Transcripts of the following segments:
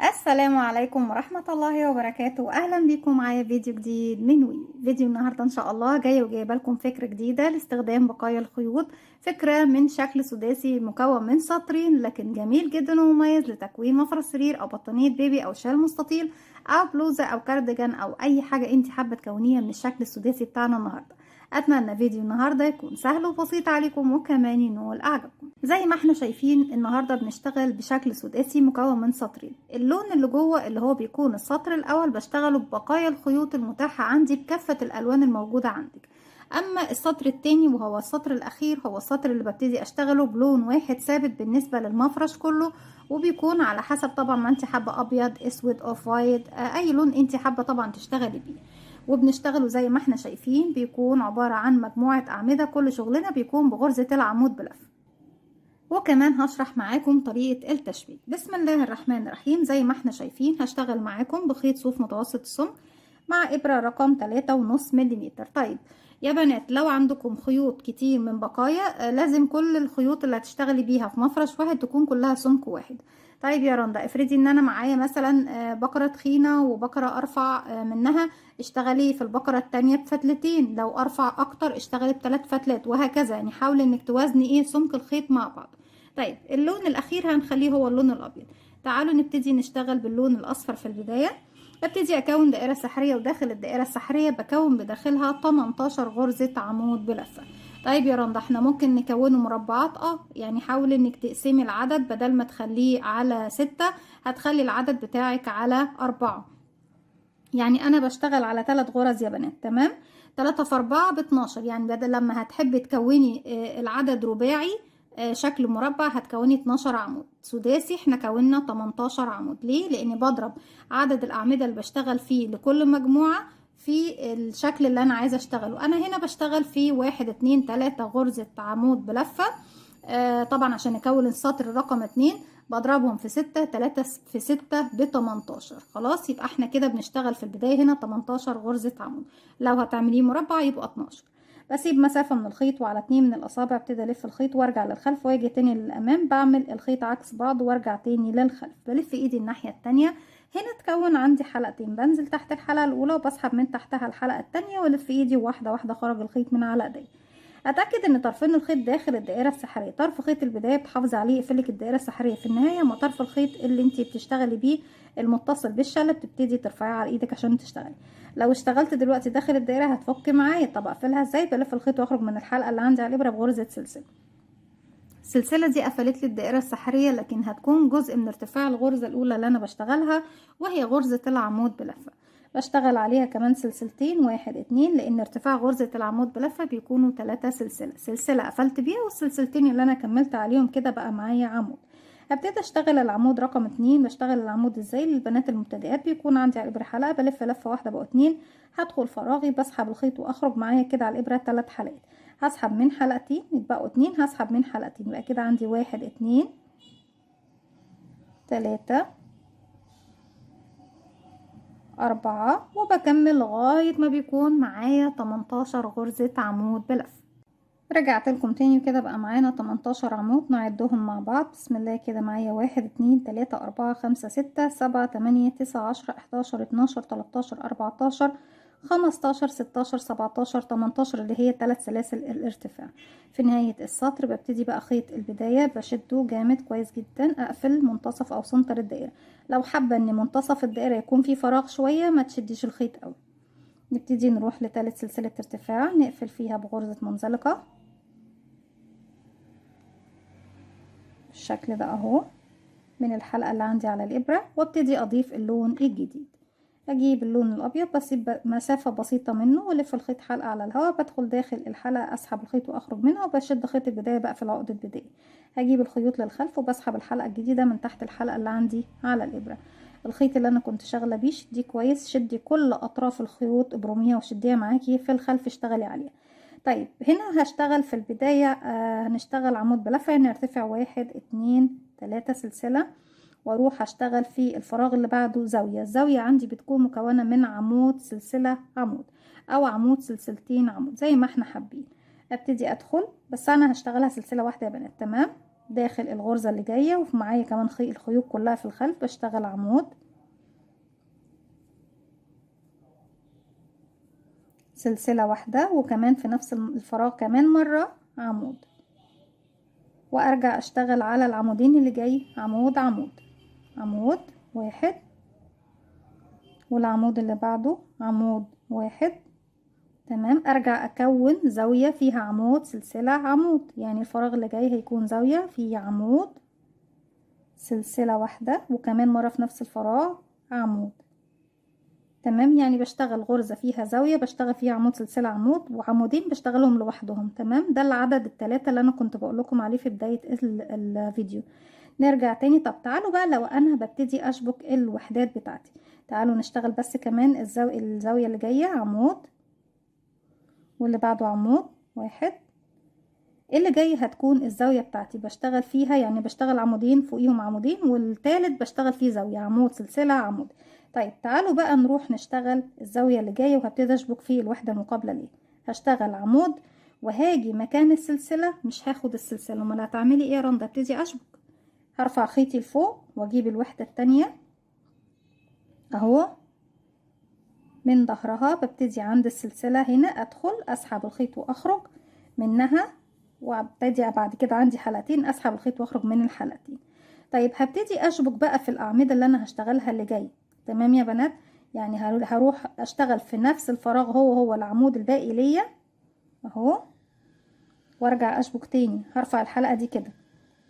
السلام عليكم ورحمة الله وبركاته. أهلا بكم معايا فيديو جديد من فيديو النهاردة إن شاء الله جاية وجايبة لكم فكرة جديدة لاستخدام بقايا الخيوط. فكرة من شكل سداسي مكون من سطرين لكن جميل جدا ومميز لتكوين مفرش سرير أو بطانية بيبي أو شال مستطيل أو بلوزة أو كارديجان أو أي حاجة انت حابة تكونيها من الشكل السداسي بتاعنا النهاردة. اتمنى فيديو النهارده يكون سهل وبسيط عليكم وكمان ينول اعجابكم. زي ما احنا شايفين النهارده بنشتغل بشكل سداسي مكون من سطرين. اللون اللي جوه اللي هو بيكون السطر الاول بشتغله ببقايا الخيوط المتاحه عندي بكافه الالوان الموجوده عندك. اما السطر التاني وهو السطر الاخير هو السطر اللي ببتدي اشتغله بلون واحد ثابت بالنسبه للمفرش كله، وبيكون على حسب طبعا ما انت حابه، ابيض، اسود، اوف وايت، اي لون انت حابه طبعا تشتغلي بيه. وبنشتغله زي ما احنا شايفين بيكون عبارة عن مجموعة أعمدة، كل شغلنا بيكون بغرزة العمود بلف. وكمان هشرح معاكم طريقة التشبيك. بسم الله الرحمن الرحيم. زي ما احنا شايفين هشتغل معاكم بخيط صوف متوسط السمك مع إبرة رقم 3.5 مليمتر. طيب يا بنات، لو عندكم خيوط كتير من بقايا لازم كل الخيوط اللي هتشتغلي بيها في مفرش واحد تكون كلها سمك واحد. طيب يا رندا، افرضي ان انا معايا مثلا بقرة تخينة وبقرة ارفع منها، اشتغلي في البقرة التانية بفتلتين، لو ارفع اكتر اشتغلي ب3 فتلات، وهكذا. يعني حاولي انك توازني سمك الخيط مع بعض. طيب اللون الاخير هنخليه هو اللون الابيض. تعالوا نبتدي نشتغل باللون الاصفر في البداية. ببتدي اكون دائرة سحرية، وداخل الدائرة السحرية بكون بداخلها 18 غرزة عمود بلفة. طيب يا رندا، احنا ممكن نكونه مربعات. يعني حاولي انك تقسمي العدد، بدل ما تخليه على 6 هتخلي العدد بتاعك على 4. يعني انا بشتغل على 3 غرز يا بنات، تمام؟ 3 في 4 ب12. يعني بدل لما هتحبي تكوني العدد رباعي شكل مربع هتكوني 12 عمود. سداسي احنا كوننا 18 عمود. ليه؟ لاني بضرب عدد الاعمدة اللي بشتغل فيه لكل مجموعة في الشكل اللي انا عايزة اشتغله. انا هنا بشتغل فيه 1 2 3 غرزة عمود بلفة. طبعا عشان اكون السطر رقم 2 بضربهم في 6، 3 في 6 ب18. خلاص، يبقى احنا كده بنشتغل في البداية هنا 18 غرزة عمود. لو هتعمليه مربع يبقى 12. بسيب مسافة من الخيط وعلى 2 من الاصابع ابتدي الف الخيط وارجع للخلف واجي تاني للامام، بعمل الخيط عكس بعض وارجع تاني للخلف، بلف ايدي الناحية التانية. هنا تكون عندي حلقتين، بنزل تحت الحلقة الاولى وبسحب من تحتها الحلقة التانية والف ايدي واحدة واحدة خرج الخيط من على ايدي. اتاكد ان طرفين الخيط داخل الدائره السحريه. طرف خيط البدايه بتحافظي عليه يقفلك الدائره السحريه في النهايه، اما طرف الخيط اللي انت بتشتغلي بيه المتصل بالشله بتبتدي ترفعيه على ايدك عشان تشتغلي. لو اشتغلت دلوقتي داخل الدائره هتفك معايا. طب اقفلها ازاي؟ بلف الخيط واخرج من الحلقه اللي عندي على الابره بغرزه سلسله. السلسله دي قفلت لي الدائره السحريه، لكن هتكون جزء من ارتفاع الغرزه الاولى اللي انا بشتغلها وهي غرزه العمود بلفه. بشتغل عليها كمان سلسلتين، 1 2، لان ارتفاع غرزة العمود بلفة بيكونوا 3 سلسلة. سلسلة قفلت بيها والسلسلتين اللي انا كملت عليهم كده بقى معايا عمود. هبتدي اشتغل العمود رقم 2. بشتغل العمود ازاي؟ للبنات المبتدئات بيكون عندي على الابرة حلقة، بلف لفة واحدة بقى 2، هدخل فراغي بسحب الخيط واخرج معايا كده على الابرة 3 حلقات. هسحب من حلقتين يتبقوا 2، هسحب من حلقتين يبقى كده عندي 1 2 3 4، وبكمل لغاية ما بيكون معايا 18 غرزة عمود بلف. رجعت لكم تاني وكده بقى معانا 18 عمود، نعدهم مع بعض. بسم الله كده معايا 1 2 3 4 5 6 7 8 9 10 11 12 13 14 15 16 17 18 اللي هي 3 سلاسل الارتفاع. في نهاية السطر ببتدي بقى خيط البداية بشده جامد كويس جدا، اقفل منتصف او سنتر الدائرة. لو حابة ان منتصف الدائرة يكون فيه فراغ شوية ما تشديش الخيط قوي. نبتدي نروح لثالث سلسلة ارتفاع نقفل فيها بغرزة منزلقة بالشكل ده اهو من الحلقة اللي عندي على الإبرة، وابتدي أضيف اللون الجديد. أجيب اللون الأبيض بسيب مسافة بسيطة منه والف الخيط حلقة على الهواء، بدخل داخل الحلقة أسحب الخيط وأخرج منها وبشد خيط البداية بقى في العقدة البداية. هجيب الخيوط للخلف وبسحب الحلقة الجديدة من تحت الحلقة اللي عندي على الإبرة. الخيط اللي أنا كنت شغلة بيه شديه كويس، شدي كل أطراف الخيوط ابرميها وشديها معاكي في الخلف اشتغلي عليها. طيب هنا هشتغل في البداية هنشتغل عمود بلفة، يعني ارتفع 1 2 3 سلسلة واروح اشتغل في الفراغ اللي بعده زاوية. الزاوية عندي بتكون مكونة من عمود سلسلة عمود او عمود سلسلتين عمود زي ما احنا حابين. ابتدي ادخل، بس انا هشتغلها سلسلة واحدة يا بنات، تمام؟ داخل الغرزة اللي جاية، ومعايا كمان الخيوط كلها في الخلف. بشتغل عمود، سلسلة واحدة، وكمان في نفس الفراغ كمان مرة عمود، وارجع اشتغل على العمودين اللي جاي عمود عمود عمود واحد، والعمود اللي بعده عمود واحد. تمام. ارجع اكون زاوية فيها عمود سلسلة عمود، يعني الفراغ اللي جاي هيكون زاوية فيه عمود سلسلة واحدة، وكمان مرة في نفس الفراغ عمود. تمام. يعني بشتغل غرزة فيها زاوية بشتغل فيها عمود سلسلة عمود، وعمودين بشتغلهم لوحدهم. تمام. ده العدد الثلاثة اللي انا كنت بقول لكم عليه في بداية الفيديو. نرجع تاني. طب تعالوا بقى لو انا ببتدي اشبك الوحدات بتاعتي، تعالوا نشتغل بس كمان الزاوية اللي جاية عمود، واللي بعده عمود واحد. اللي جاي هتكون الزاوية بتاعتي بشتغل فيها، يعني بشتغل عمودين فوقيهم عمودين، والتالت بشتغل فيه زاوية عمود سلسلة عمود. طيب تعالوا بقى نروح نشتغل الزاوية اللي جاية، وهبتدي اشبك فيه الوحدة المقابلة ليه. هشتغل عمود، وهاجي مكان السلسلة، مش هاخد السلسلة. امال هتعملي ايه يا رندا؟ ابتدي اشبك. هرفع خيطي لفوق واجيب الوحدة التانية اهو من ظهرها، ببتدي عند السلسلة هنا ادخل اسحب الخيط واخرج منها، وابتدي بعد كده عندي حلقتين اسحب الخيط واخرج من الحلقتين. طيب هبتدي اشبك بقى في الاعمدة اللي انا هشتغلها اللي جاي. تمام يا بنات. يعني هروح اشتغل في نفس الفراغ هو العمود الباقي ليا اهو، وارجع اشبك تاني. هرفع الحلقة دي كده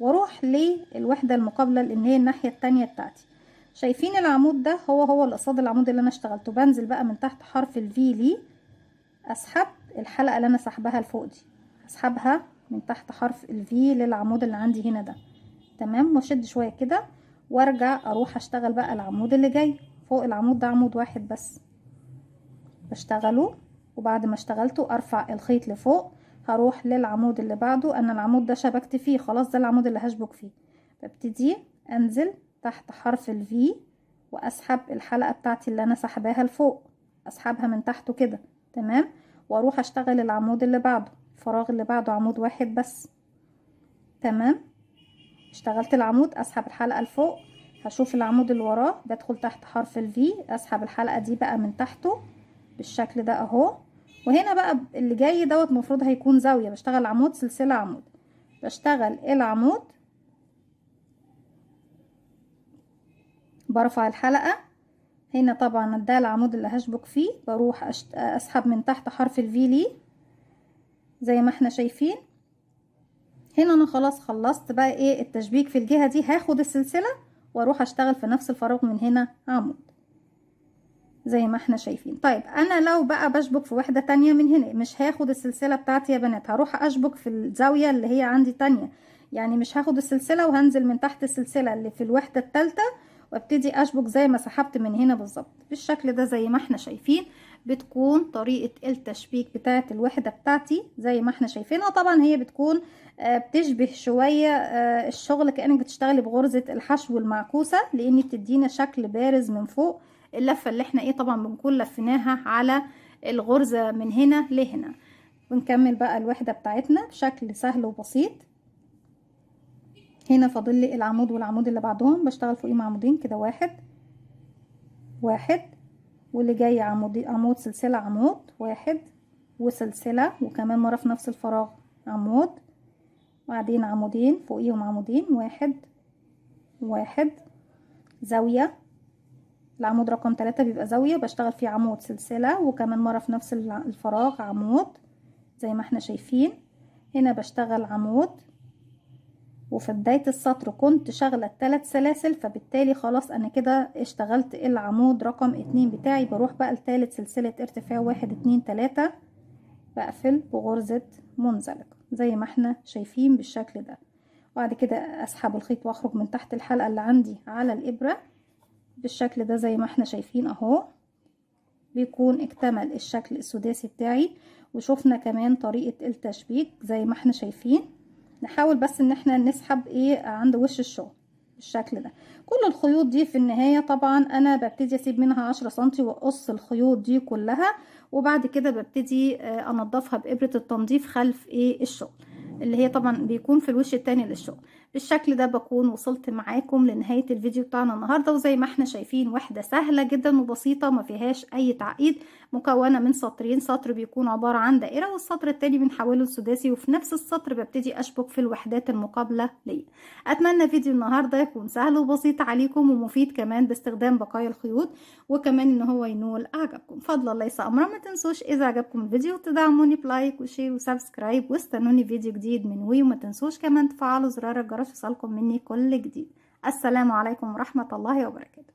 واروح للوحدة المقابلة لان هي الناحية التانية بتاعتي. شايفين العمود ده هو اللي قصاد العمود اللي انا اشتغلته. بنزل بقى من تحت حرف الفي لي، اسحب الحلقة اللي انا سحبها لفوق دي، اسحبها من تحت حرف الفي للعمود اللي عندي هنا ده. تمام. واشد شوية كده وارجع اروح اشتغل بقى العمود اللي جاي فوق العمود ده. عمود واحد بس بشتغله، وبعد ما اشتغلته ارفع الخيط لفوق، هروح للعمود اللي بعده. انا العمود ده شبكت فيه خلاص، ده العمود اللي هشبك فيه. ببتدي انزل تحت حرف الفي واسحب الحلقة بتاعتي اللي انا سحباها لفوق، اسحبها من تحته كده. تمام. واروح اشتغل العمود اللي بعده، الفراغ اللي بعده عمود واحد بس. تمام. اشتغلت العمود، اسحب الحلقة لفوق، هشوف العمود اللي وراه، بدخل تحت حرف الفي، اسحب الحلقة دي بقى من تحته بالشكل ده اهو. وهنا بقى اللي جاي دوت المفروض هيكون زاوية. بشتغل عمود سلسلة عمود، بشتغل العمود، برفع الحلقة هنا. طبعا ده العمود اللي هشبك فيه، بروح اسحب من تحت حرف الفي لي زي ما احنا شايفين. هنا انا خلاص خلصت بقى ايه التشبيك في الجهة دي. هاخد السلسلة واروح اشتغل في نفس الفراغ من هنا عمود زي ما احنا شايفين. طيب انا لو بقى بشبك في وحدة تانية من هنا، مش هاخد السلسلة بتاعتي يا بنات، هروح اشبك في الزاوية اللي هي عندي تانية. يعني مش هاخد السلسلة وهنزل من تحت السلسلة اللي في الوحدة التالتة وابتدي اشبك زي ما سحبت من هنا بالظبط بالشكل ده زي ما احنا شايفين. بتكون طريقة التشبيك بتاعة الوحدة بتاعتي زي ما احنا شايفينها. طبعا هي بتكون بتشبه شوية الشغل كأنك بتشتغلي بغرزة الحشو المعكوسة، لان بتدينا شكل بارز من فوق. اللفة اللي احنا ايه طبعا بنكون لفيناها على الغرزة من هنا لهنا. ونكمل بقى الوحدة بتاعتنا بشكل سهل وبسيط. هنا فاضل لي العمود والعمود اللي بعدهم، بشتغل فوقيهم عمودين كده، واحد واحد، واللي جاي عمود سلسلة عمود واحد وسلسلة، وكمان مرة في نفس الفراغ عمود، وبعدين عمودين فوقيهم عمودين، واحد واحد، زاوية. العمود رقم 3 بيبقى زاوية، بشتغل فيه عمود سلسلة، وكمان مرة في نفس الفراغ عمود زي ما احنا شايفين. هنا بشتغل عمود، وفي بداية السطر كنت شغلة 3 سلاسل، فبالتالي خلاص انا كده اشتغلت العمود رقم 2 بتاعي. بروح بقى لثالث سلسلة ارتفاع 1 2 3، بقفل بغرزة منزلقة زي ما احنا شايفين بالشكل ده. وبعد كده اسحب الخيط واخرج من تحت الحلقة اللي عندي على الابرة بالشكل ده زي ما احنا شايفين اهو. بيكون اكتمل الشكل السداسي بتاعي. وشوفنا كمان طريقة التشبيك زي ما احنا شايفين. نحاول بس ان احنا نسحب ايه عند وش الشغل بالشكل ده. كل الخيوط دي في النهاية طبعا انا ببتدي اسيب منها 10 سنتي واقص الخيوط دي كلها، وبعد كده ببتدي انضفها بإبرة التنظيف خلف ايه الشغل اللي هي طبعا بيكون في الوش التاني للشغل. بالشكل ده بكون وصلت معاكم لنهاية الفيديو بتاعنا النهاردة. وزي ما احنا شايفين وحدة سهلة جدا وبسيطة ما فيهاش اي تعقيد، مكونة من سطرين، سطر بيكون عبارة عن دائرة والسطر التاني بنحوله لسداسي، وفي نفس السطر ببتدي اشبك في الوحدات المقابلة ليه. اتمنى فيديو النهاردة يكون سهل وبسيط عليكم ومفيد كمان باستخدام بقايا الخيوط، وكمان ان هو ينول اعجابكم. فضلا ليس امرا، ما تنسوش اذا عجبكم الفيديو تدعموني بلايك وشير وسبسكرايب، واستنوني فيديو جديد من وما تنسوش كمان تفعلوا زرار الجرس يوصلكم مني كل جديد. السلام عليكم ورحمة الله وبركاته.